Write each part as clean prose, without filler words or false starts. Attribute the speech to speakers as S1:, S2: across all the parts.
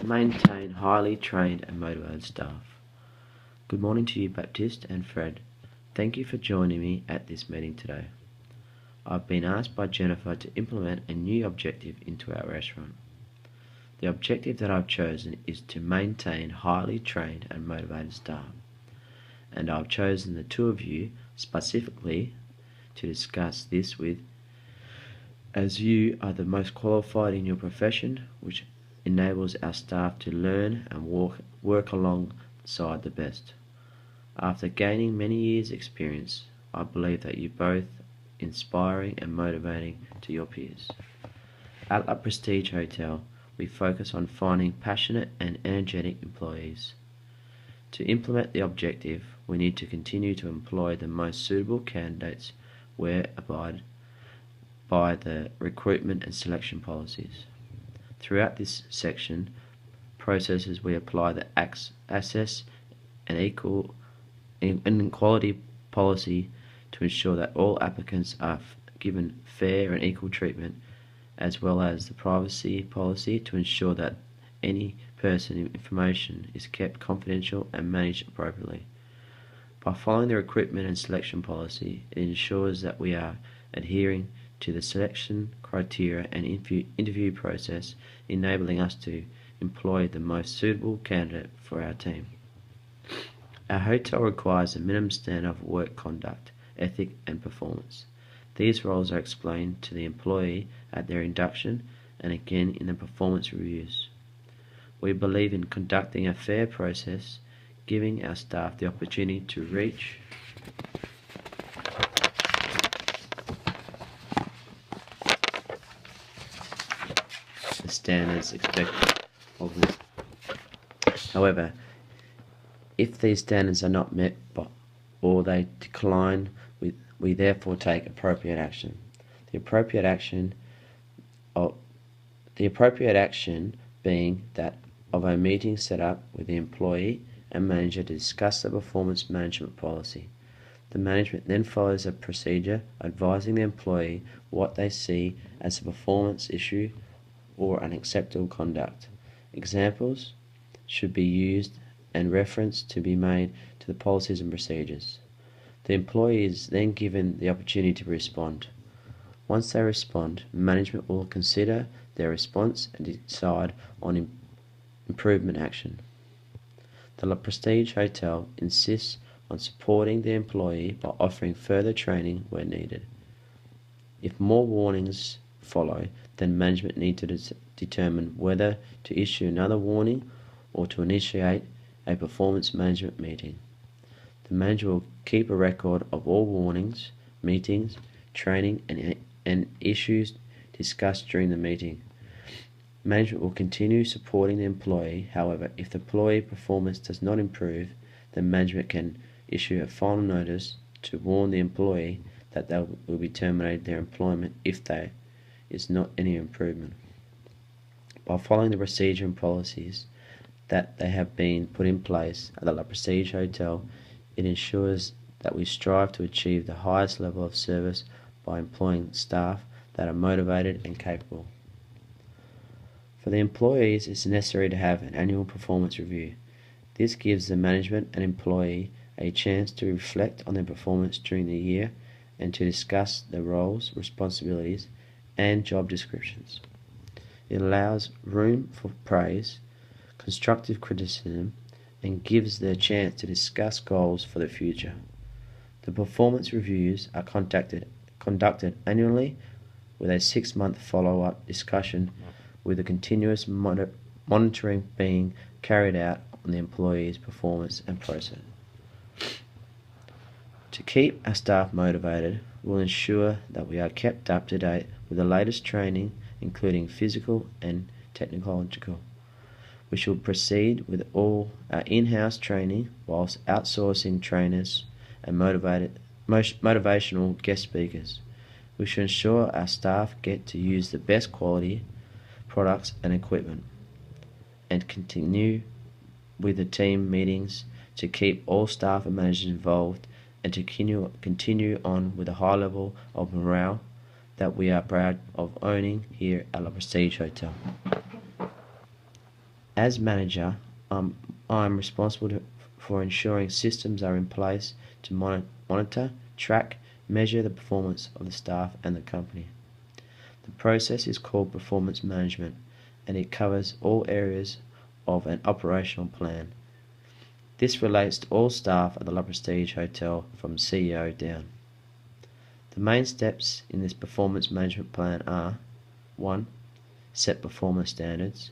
S1: to maintain highly trained and motivated staff. Good morning to you, Baptiste and Fred. Thank you for joining me at this meeting today. I've been asked by Jennifer to implement a new objective into our restaurant. The objective that I've chosen is to maintain highly trained and motivated staff. And I've chosen the two of you specifically to discuss this with, as you are the most qualified in your profession, which enables our staff to learn and work alongside the best. After gaining many years' experience, I believe that you're both inspiring and motivating to your peers. At La Prestige Hotel, we focus on finding passionate and energetic employees. To implement the objective, we need to continue to employ the most suitable candidates where abide by the recruitment and selection policies. Throughout this section processes, we apply the access and equality policy to ensure that all applicants are given fair and equal treatment, as well as the privacy policy to ensure that any personal information is kept confidential and managed appropriately. By following the recruitment and selection policy, it ensures that we are adhering to the selection criteria and interview process, enabling us to employ the most suitable candidate for our team. Our hotel requires a minimum standard of work conduct, ethic and performance. These roles are explained to the employee at their induction and again in the performance reviews. We believe in conducting a fair process, giving our staff the opportunity to reach the standards expected of them. However, if these standards are not met or they decline, we therefore take appropriate action. The appropriate action being that of a meeting set up with the employee and manager to discuss the performance management policy. The management then follows a procedure advising the employee what they see as a performance issue or unacceptable conduct. Examples should be used and reference to be made to the policies and procedures. The employee is then given the opportunity to respond. Once they respond, management will consider their response and decide on improvement action. The La Prestige Hotel insists on supporting the employee by offering further training where needed. If more warnings follow, then management need to determine whether to issue another warning or to initiate a performance management meeting. The manager will keep a record of all warnings, meetings, training and issues discussed during the meeting. Management will continue supporting the employee. However, if the employee performance does not improve, then management can issue a final notice to warn the employee that they will be terminated their employment if there is not any improvement. By following the procedure and policies that they have been put in place at the La Prestige Hotel, it ensures that we strive to achieve the highest level of service by employing staff that are motivated and capable. For the employees, it's necessary to have an annual performance review. This gives the management and employee a chance to reflect on their performance during the year and to discuss their roles, responsibilities, and job descriptions. It allows room for praise, constructive criticism, and gives their chance to discuss goals for the future. The performance reviews are conducted annually with a 6-month follow-up discussion with a continuous monitoring being carried out on the employee's performance and process. To keep our staff motivated, we'll ensure that we are kept up to date with the latest training, including physical and technological. We shall proceed with all our in-house training whilst outsourcing trainers and motivational guest speakers. We should ensure our staff get to use the best quality products and equipment, and continue with the team meetings to keep all staff and managers involved and to continue on with a high level of morale that we are proud of owning here at La Prestige Hotel. As manager, I'm responsible for ensuring systems are in place to monitor, track, measure the performance of the staff and the company. The process is called performance management, and it covers all areas of an operational plan. This relates to all staff at the La Prestige Hotel from CEO down. The main steps in this performance management plan are: 1. Set performance standards.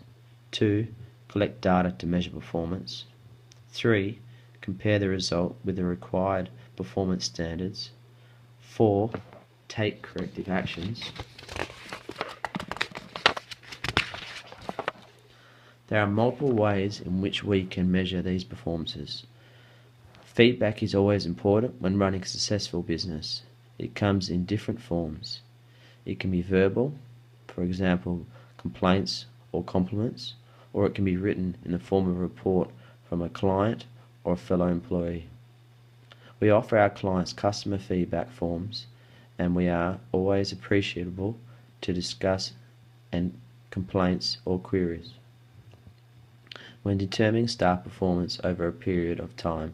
S1: 2. Collect data to measure performance. 3. Compare the result with the required performance standards. 4. Take corrective actions. There are multiple ways in which we can measure these performances. Feedback is always important when running a successful business. It comes in different forms. It can be verbal, for example, complaints or compliments, or it can be written in the form of a report from a client or a fellow employee. We offer our clients customer feedback forms, and we are always appreciable to discuss and complaints or queries. When determining staff performance over a period of time,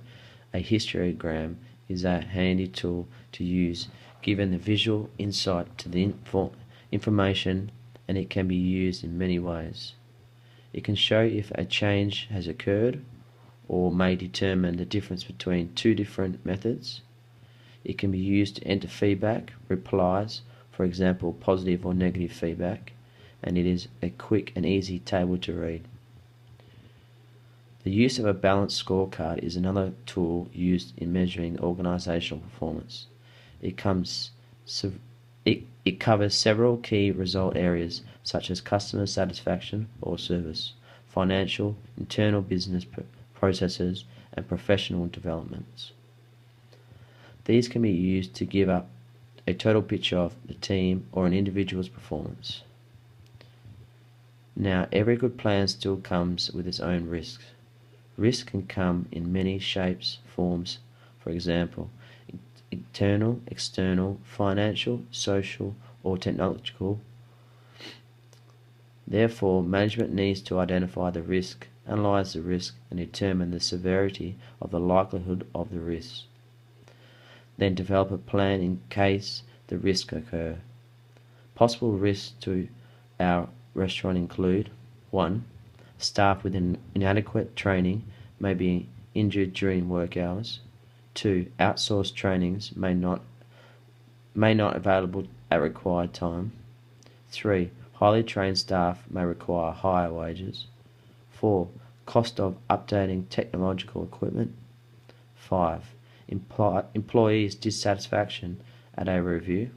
S1: a histogram is a handy tool to use, given the visual insight to the information, and it can be used in many ways. It can show if a change has occurred or may determine the difference between two different methods. It can be used to enter feedback, replies, for example, positive or negative feedback, and it is a quick and easy table to read. The use of a balanced scorecard is another tool used in measuring organisational performance. It covers several key result areas such as customer satisfaction or service, financial, internal business processes, and professional developments. These can be used to give up a total picture of the team or an individual's performance. Now, every good plan still comes with its own risks. Risk can come in many shapes, forms, for example, internal, external, financial, social, or technological. Therefore, management needs to identify the risk, analyse the risk, and determine the severity of the likelihood of the risk. Then develop a plan in case the risk occur. Possible risks to our restaurant include: 1. Staff with inadequate training may be injured during work hours. 2. Outsourced trainings may not available at required time. 3. Highly trained staff may require higher wages. 4. Cost of updating technological equipment. 5. Employees' dissatisfaction at a review.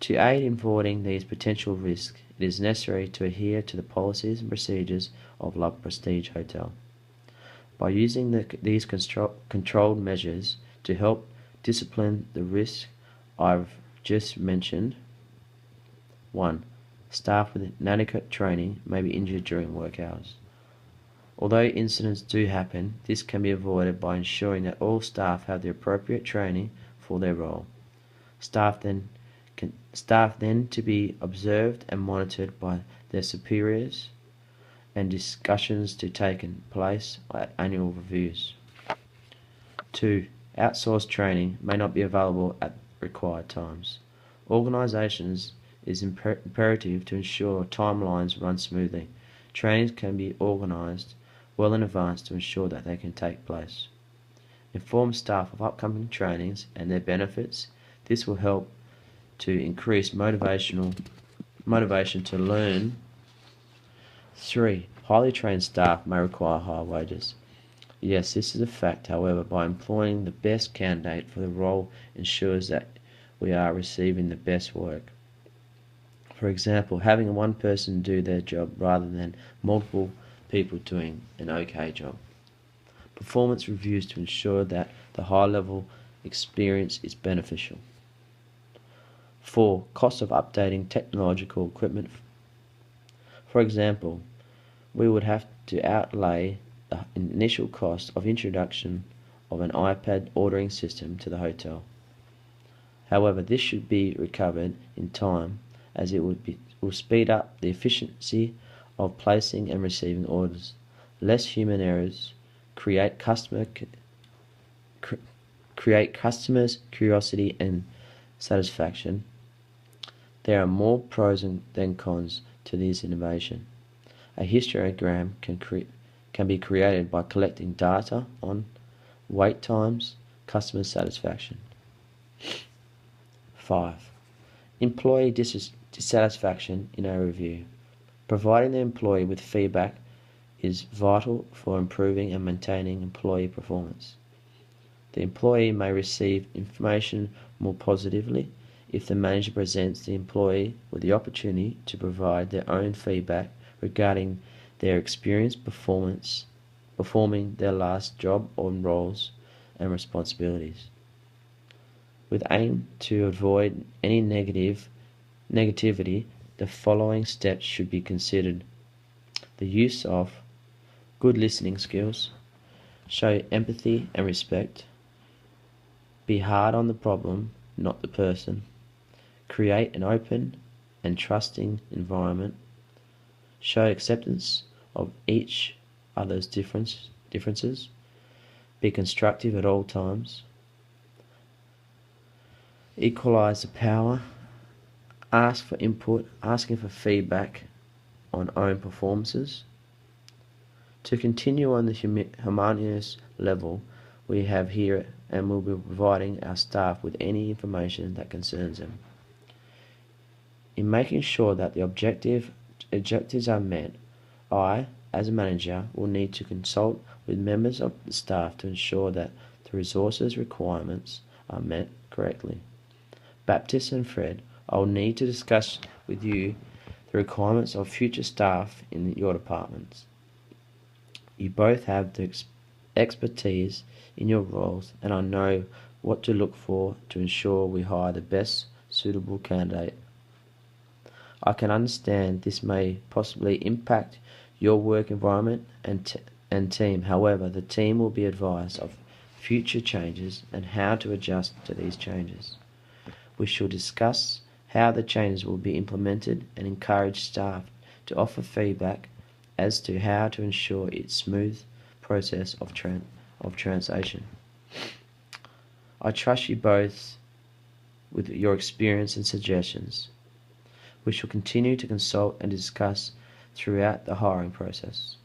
S1: To aid in avoiding these potential risks, it is necessary to adhere to the policies and procedures of La Prestige Hotel. By using these controlled measures to help discipline the risk I've just mentioned: 1. Staff with inadequate training may be injured during work hours. Although incidents do happen, this can be avoided by ensuring that all staff have the appropriate training for their role. Staff then to be observed and monitored by their superiors, and discussions to take place at annual reviews. 2. Outsourced training may not be available at required times. Organisations is imperative to ensure timelines run smoothly. Trainings can be organised well in advance to ensure that they can take place. Inform staff of upcoming trainings and their benefits. This will help to increase motivation to learn. 3. Highly trained staff may require higher wages. Yes, this is a fact. However, by employing the best candidate for the role ensures that we are receiving the best work. For example, having one person do their job rather than multiple people doing an okay job. Performance reviews to ensure that the high-level experience is beneficial. 4. Cost of updating technological equipment. For example, we would have to outlay the initial cost of introduction of an iPad ordering system to the hotel. However, this should be recovered in time, as it will speed up the efficiency of placing and receiving orders. Less human errors create customers' curiosity and satisfaction. There are more pros than cons to this innovation. A histogram can be created by collecting data on wait times, customer satisfaction. 5. Employee dissatisfaction in a review. Providing the employee with feedback is vital for improving and maintaining employee performance. The employee may receive information more positively if the manager presents the employee with the opportunity to provide their own feedback regarding their experience performing their last job or roles and responsibilities. With aim to avoid any negativity, the following steps should be considered. The use of good listening skills, show empathy and respect, be hard on the problem, not the person, create an open and trusting environment, show acceptance of each other's differences, be constructive at all times, equalize the power, ask for input, asking for feedback on own performances. To continue on the harmonious level we have here, and will be providing our staff with any information that concerns them. In making sure that the objectives are met, I, as a manager, will need to consult with members of the staff to ensure that the resources requirements are met correctly. Baptiste and Fred, I will need to discuss with you the requirements of future staff in your departments. You both have the expertise in your roles, and I know what to look for to ensure we hire the best suitable candidate. I can understand this may possibly impact your work environment and team. However, the team will be advised of future changes and how to adjust to these changes. We shall discuss how the changes will be implemented and encourage staff to offer feedback as to how to ensure its smooth process of translation. I trust you both with your experience and suggestions. We shall continue to consult and discuss throughout the hiring process.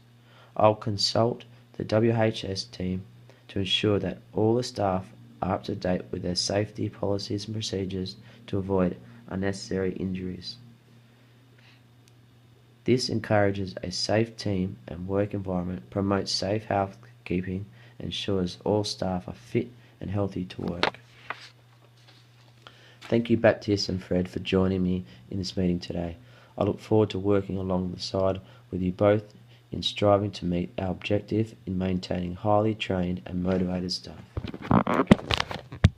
S1: I'll consult the WHS team to ensure that all the staff are up to date with their safety policies and procedures to avoid unnecessary injuries. This encourages a safe team and work environment, promotes safe housekeeping, and ensures all staff are fit and healthy to work. Thank you, Baptiste and Fred, for joining me in this meeting today. I look forward to working alongside with you both in striving to meet our objective in maintaining highly trained and motivated staff.